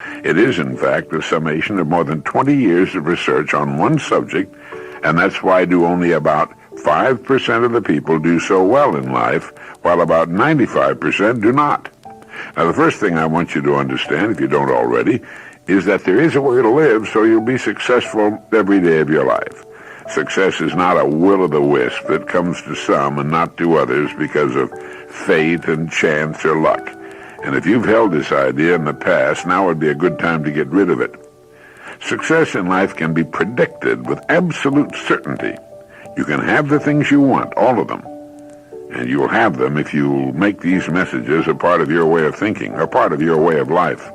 It is, in fact, the summation of more than 20 years of research on one subject, and that's why only about 5% of the people do so well in life, while about 95% do not. Now, the first thing I want you to understand, if you don't already, is that there is a way to live so you'll be successful every day of your life. Success is not a will-o'-the-wisp that comes to some and not to others because of fate and chance or luck. And if you've held this idea in the past, now would be a good time to get rid of it. Success in life can be predicted with absolute certainty. You can have the things you want, all of them. And you'll have them if you make these messages a part of your way of thinking, a part of your way of life.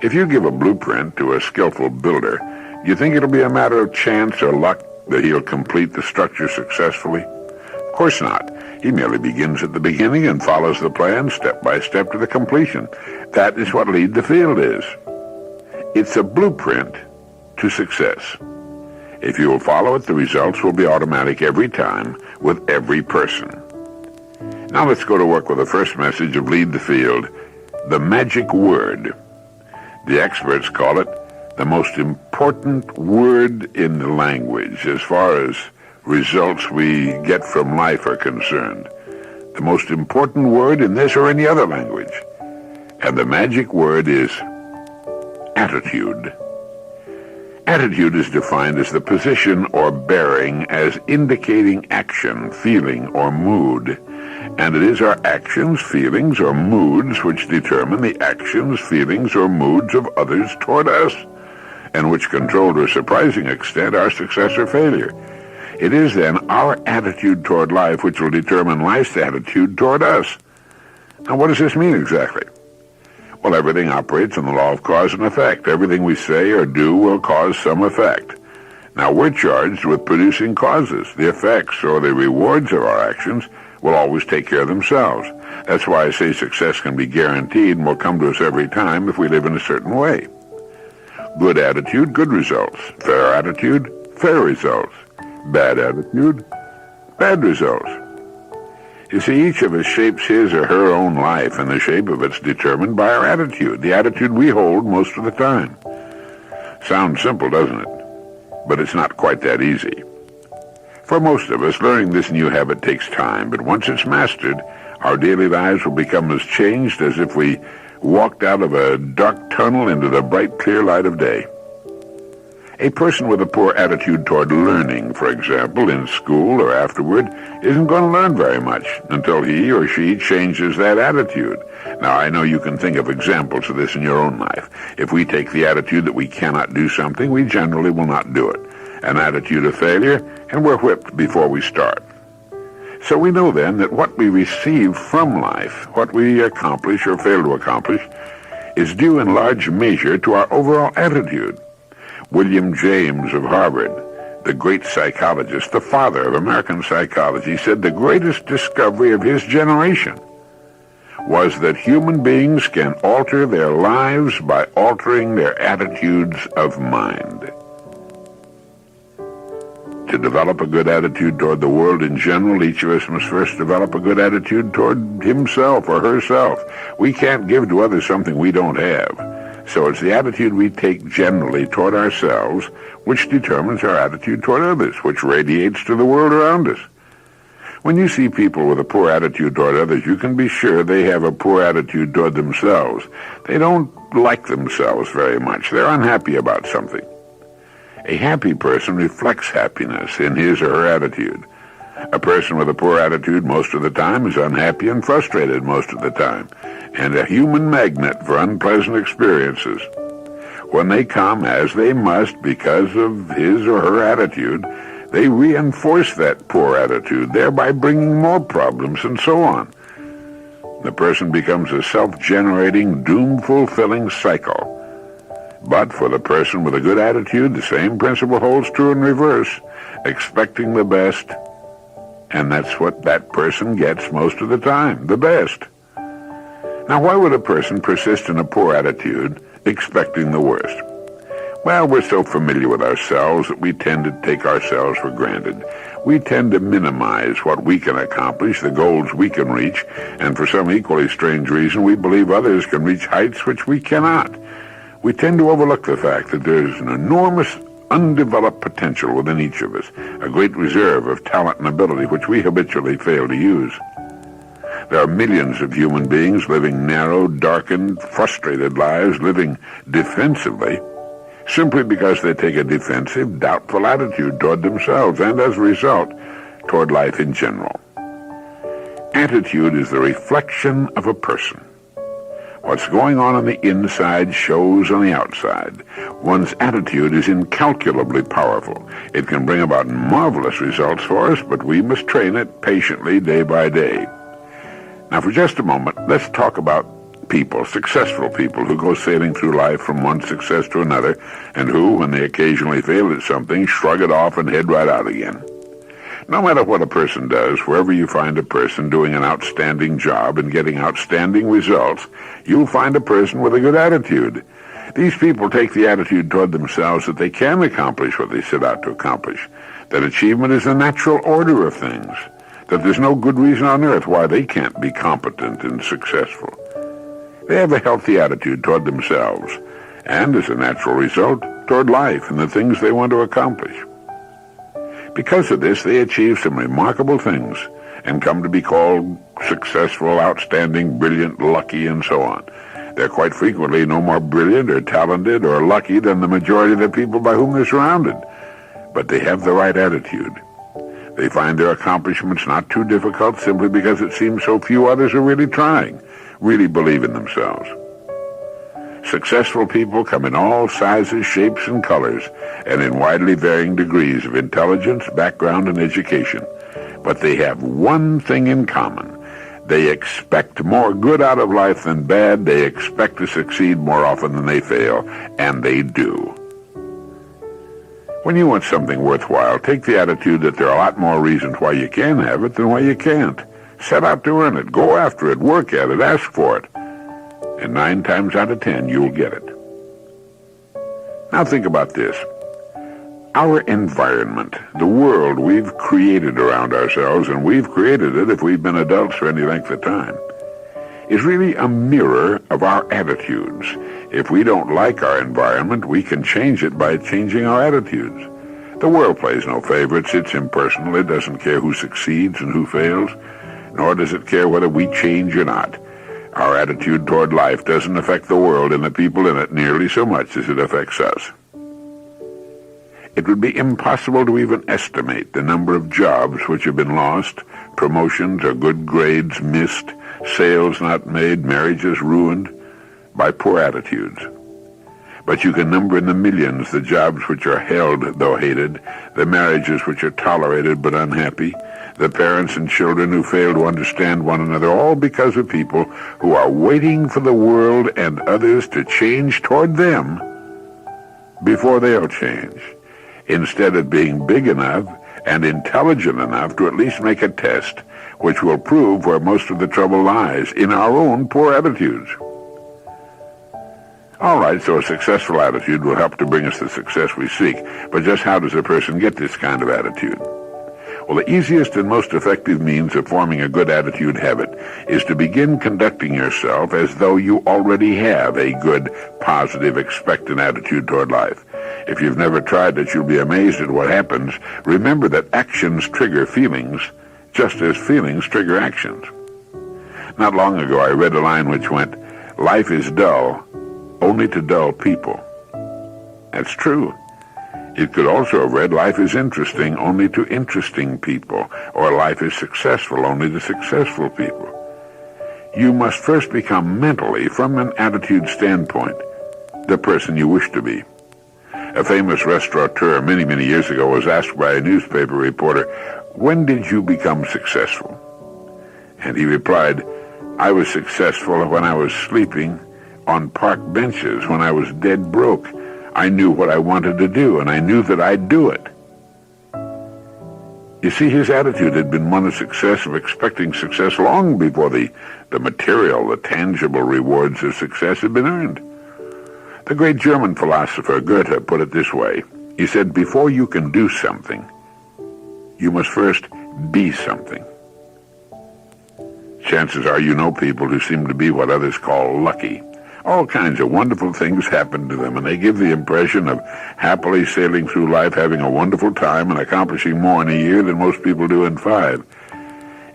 If you give a blueprint to a skillful builder, do you think it'll be a matter of chance or luck that he'll complete the structure successfully? Of course not. He merely begins at the beginning and follows the plan step by step to the completion. That is what lead the field is. It's a blueprint to success. If you will follow it, the results will be automatic every time with every person. Now let's go to work with the first message of Lead the Field, the magic word. The experts call it the most important word in the language as far as results we get from life are concerned. The most important word in this or any other language. And the magic word is attitude. Attitude is defined as the position or bearing as indicating action, feeling, or mood. And it is our actions, feelings, or moods which determine the actions, feelings, or moods of others toward us, and which control to a surprising extent our success or failure. It is then our attitude toward life which will determine life's attitude toward us. Now, what does this mean exactly? Well, everything operates on the law of cause and effect. Everything we say or do will cause some effect. Now, we're charged with producing causes. The effects or the rewards of our actions will always take care of themselves. That's why I say success can be guaranteed and will come to us every time if we live in a certain way. Good attitude, good results. Fair attitude, fair results. Bad attitude, bad results. You see, each of us shapes his or her own life, and the shape of it's determined by our attitude, the attitude we hold most of the time. Sounds simple, doesn't it? But it's not quite that easy. For most of us, learning this new habit takes time, but once it's mastered, our daily lives will become as changed as if we walked out of a dark tunnel into the bright, clear light of day. A person with a poor attitude toward learning, for example, in school or afterward, isn't going to learn very much until he or she changes that attitude. Now, I know you can think of examples of this in your own life. If we take the attitude that we cannot do something, we generally will not do it. An attitude of failure, and we're whipped before we start. So we know then that what we receive from life, what we accomplish or fail to accomplish, is due in large measure to our overall attitude. William James of Harvard, the great psychologist, the father of American psychology, said the greatest discovery of his generation was that human beings can alter their lives by altering their attitudes of mind. To develop a good attitude toward the world in general, each of us must first develop a good attitude toward himself or herself. We can't give to others something we don't have. So it's the attitude we take generally toward ourselves which determines our attitude toward others, which radiates to the world around us. When you see people with a poor attitude toward others, you can be sure they have a poor attitude toward themselves. They don't like themselves very much. They're unhappy about something. A happy person reflects happiness in his or her attitude. A person with a poor attitude most of the time is unhappy and frustrated most of the time, and a human magnet for unpleasant experiences. When they come, as they must because of his or her attitude, they reinforce that poor attitude, thereby bringing more problems and so on. The person becomes a self-generating, doom-fulfilling cycle. But for the person with a good attitude, the same principle holds true in reverse, expecting the best, and that's what that person gets most of the time, the best. Now, why would a person persist in a poor attitude, expecting the worst? Well, we're so familiar with ourselves that we tend to take ourselves for granted. We tend to minimize what we can accomplish, the goals we can reach, and for some equally strange reason, we believe others can reach heights which we cannot. We tend to overlook the fact that there is an enormous undeveloped potential within each of us, a great reserve of talent and ability which we habitually fail to use. There are millions of human beings living narrow, darkened, frustrated lives, living defensively, simply because they take a defensive, doubtful attitude toward themselves and, as a result, toward life in general. Attitude is the reflection of a person. What's going on the inside shows on the outside. One's attitude is incalculably powerful. It can bring about marvelous results for us, but we must train it patiently day by day. Now, for just a moment, let's talk about people, successful people who go sailing through life from one success to another, and who, when they occasionally fail at something, shrug it off and head right out again. No matter what a person does, wherever you find a person doing an outstanding job and getting outstanding results, you'll find a person with a good attitude. These people take the attitude toward themselves that they can accomplish what they set out to accomplish, that achievement is the natural order of things, that there's no good reason on earth why they can't be competent and successful. They have a healthy attitude toward themselves, and as a natural result, toward life and the things they want to accomplish. Because of this, they achieve some remarkable things and come to be called successful, outstanding, brilliant, lucky, and so on. They're quite frequently no more brilliant or talented or lucky than the majority of the people by whom they're surrounded. But they have the right attitude. They find their accomplishments not too difficult simply because it seems so few others are really trying, really believe in themselves. Successful people come in all sizes, shapes, and colors, and in widely varying degrees of intelligence, background, and education. But they have one thing in common. They expect more good out of life than bad. They expect to succeed more often than they fail, and they do. When you want something worthwhile, take the attitude that there are a lot more reasons why you can have it than why you can't. Set out to earn it, go after it, work at it, ask for it. And 9 times out of 10, you'll get it. Now think about this. Our environment, the world we've created around ourselves, and we've created it if we've been adults for any length of time, is really a mirror of our attitudes. If we don't like our environment, we can change it by changing our attitudes. The world plays no favorites. It's impersonal. It doesn't care who succeeds and who fails, nor does it care whether we change or not. Our attitude toward life doesn't affect the world and the people in it nearly so much as it affects us. It would be impossible to even estimate the number of jobs which have been lost, promotions or good grades missed, sales not made, marriages ruined by poor attitudes. But you can number in the millions the jobs which are held though hated, the marriages which are tolerated but unhappy, the parents and children who fail to understand one another, all because of people who are waiting for the world and others to change toward them before they'll change, instead of being big enough and intelligent enough to at least make a test which will prove where most of the trouble lies, in our own poor attitudes. All right, so a successful attitude will help to bring us the success we seek, but just how does a person get this kind of attitude? Well, the easiest and most effective means of forming a good attitude habit is to begin conducting yourself as though you already have a good, positive, expectant attitude toward life. If you've never tried it, you'll be amazed at what happens. Remember that actions trigger feelings, just as feelings trigger actions. Not long ago, I read a line which went, "Life is dull only to dull people." That's true. It could also have read, "Life is interesting only to interesting people," or "Life is successful only to successful people." You must first become mentally, from an attitude standpoint, the person you wish to be. A famous restaurateur many, many years ago was asked by a newspaper reporter, "When did you become successful?" And he replied, "I was successful when I was sleeping on park benches, when I was dead broke. I knew what I wanted to do, and I knew that I'd do it." You see, his attitude had been one of success, of expecting success long before the material, the tangible rewards of success had been earned. The great German philosopher Goethe put it this way. He said, "Before you can do something, you must first be something. Chances are you know people who seem to be what others call lucky. All kinds of wonderful things happen to them, and they give the impression of happily sailing through life, having a wonderful time, and accomplishing more in a year than most people do in 5.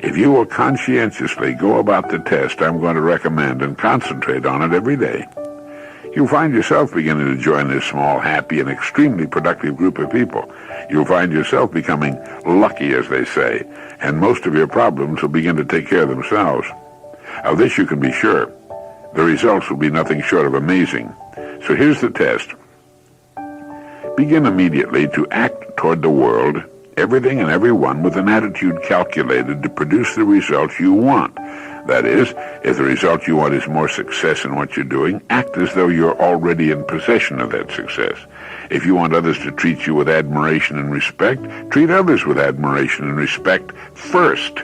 If you will conscientiously go about the test I'm going to recommend and concentrate on it every day, you'll find yourself beginning to join this small, happy, and extremely productive group of people. You'll find yourself becoming lucky, as they say, and most of your problems will begin to take care of themselves. Of this you can be sure. The results will be nothing short of amazing. So here's the test. Begin immediately to act toward the world, everything and everyone, with an attitude calculated to produce the results you want. That is, if the result you want is more success in what you're doing, act as though you're already in possession of that success. If you want others to treat you with admiration and respect, treat others with admiration and respect first.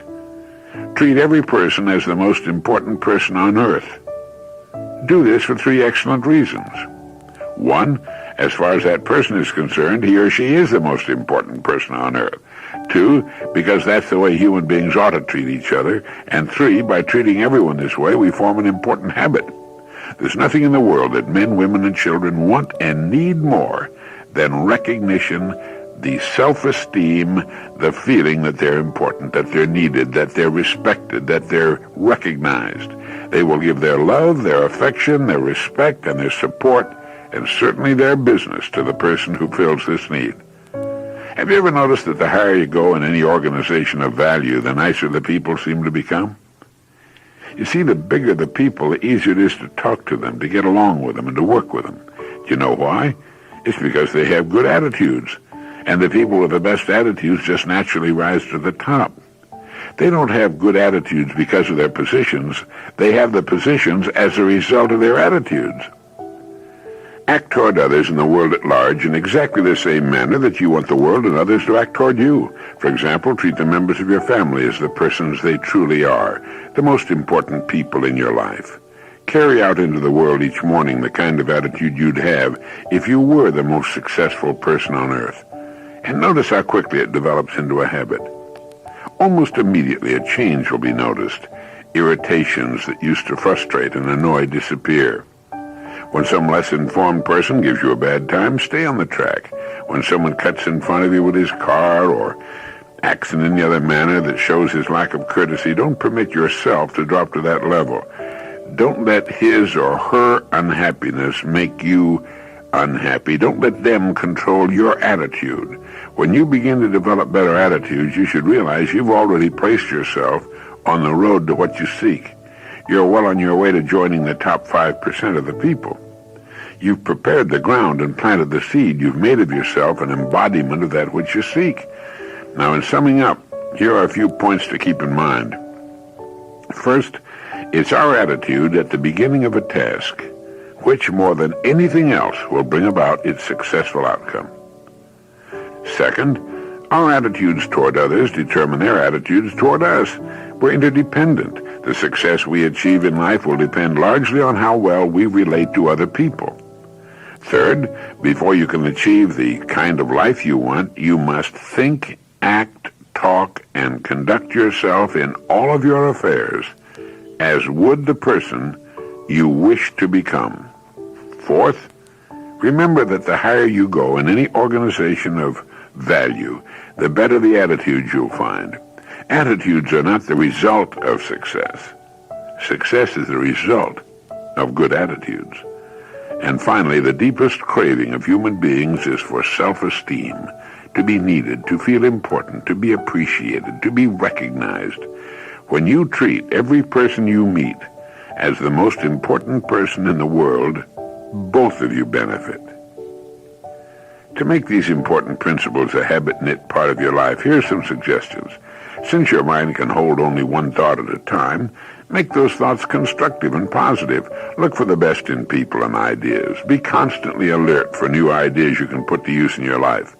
Treat every person as the most important person on earth. Do this for 3 excellent reasons. 1, as far as that person is concerned, he or she is the most important person on earth. 2, because that's the way human beings ought to treat each other. And 3, by treating everyone this way, we form an important habit. There's nothing in the world that men, women, and children want and need more than recognition, the self-esteem, the feeling that they're important, that they're needed, that they're respected, that they're recognized. They will give their love, their affection, their respect, and their support, and certainly their business to the person who fills this need. Have you ever noticed that the higher you go in any organization of value, the nicer the people seem to become? You see, the bigger the people, the easier it is to talk to them, to get along with them, and to work with them. Do you know why? It's because they have good attitudes, and the people with the best attitudes just naturally rise to the top. They don't have good attitudes because of their positions. They have the positions as a result of their attitudes. Act toward others in the world at large in exactly the same manner that you want the world and others to act toward you. For example, treat the members of your family as the persons they truly are, the most important people in your life. Carry out into the world each morning the kind of attitude you'd have if you were the most successful person on earth. And notice how quickly it develops into a habit. Almost immediately a change will be noticed. Irritations that used to frustrate and annoy disappear. When some less informed person gives you a bad time, stay on the track. When someone cuts in front of you with his car or acts in any other manner that shows his lack of courtesy, don't permit yourself to drop to that level. Don't let his or her unhappiness make you unhappy. Don't let them control your attitude. When you begin to develop better attitudes, you should realize you've already placed yourself on the road to what you seek. You're well on your way to joining the top 5% of the people. You've prepared the ground and planted the seed. You've made of yourself an embodiment of that which you seek. Now, in summing up, here are a few points to keep in mind. First, it's our attitude at the beginning of a task which, more than anything else, will bring about its successful outcome. Second, our attitudes toward others determine their attitudes toward us. We're interdependent. The success we achieve in life will depend largely on how well we relate to other people. Third, before you can achieve the kind of life you want, you must think, act, talk, and conduct yourself in all of your affairs as would the person you wish to become. Fourth, remember that the higher you go in any organization of value, the better the attitudes you'll find. Attitudes are not the result of success. Success is the result of good attitudes. And finally, the deepest craving of human beings is for self-esteem, to be needed, to feel important, to be appreciated, to be recognized. When you treat every person you meet as the most important person in the world, both of you benefit. To make these important principles a habit-knit part of your life, here are some suggestions. Since your mind can hold only one thought at a time, make those thoughts constructive and positive. Look for the best in people and ideas. Be constantly alert for new ideas you can put to use in your life.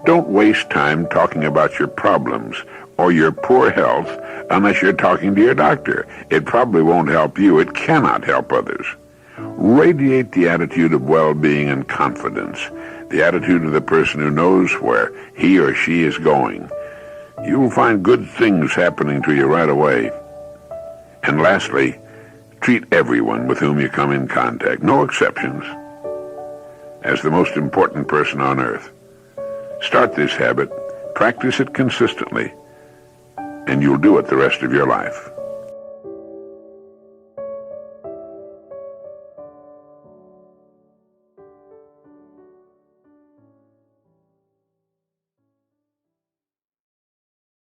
Don't waste time talking about your problems or your poor health unless you're talking to your doctor. It probably won't help you. It cannot help others. Radiate the attitude of well-being and confidence, the attitude of the person who knows where he or she is going. You'll find good things happening to you right away. And lastly, treat everyone with whom you come in contact, no exceptions, as the most important person on earth. Start this habit, practice it consistently, and you'll do it the rest of your life.